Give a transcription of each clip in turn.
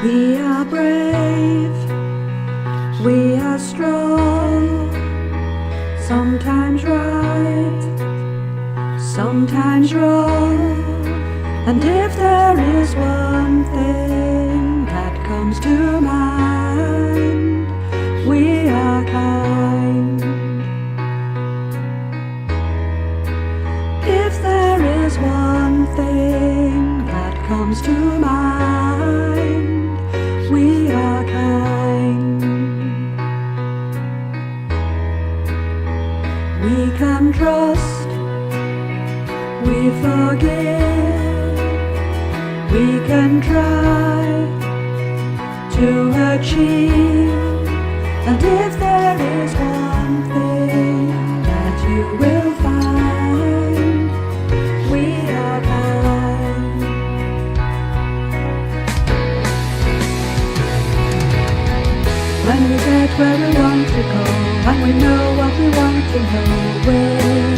We are brave, we are strong, sometimes right, sometimes wrong. And if there is one thing that comes to mind, we are kind. If there is one thing that comes to mind, we are kind. We can trust, we forgive, we can try to achieve. And if there is one thing that you will find, we are kind. When we get where we want to go, and we know what we want to know, we're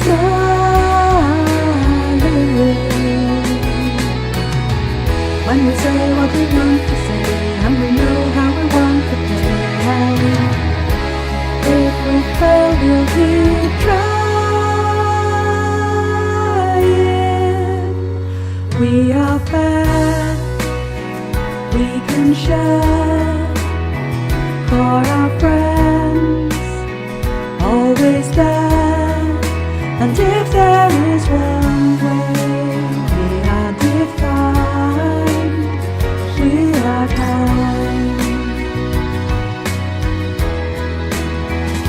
silent. When we say what we want to say, and we know how we want to play. If we fail, we'll keep trying. We are fair, we can share. For our friends, always there. And if there is one way we are defined, we are kind.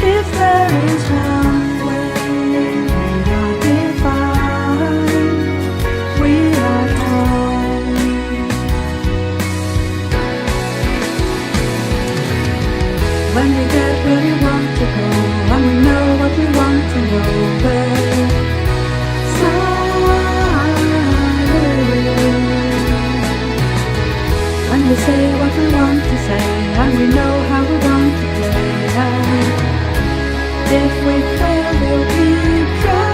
If there is one way we are defined, we are kind. When we get where we want to go, and we know what we want to know, we're silent. When we say what we want to say, and we know how we want to play. If we fail, we'll keep trying.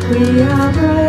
We are brave.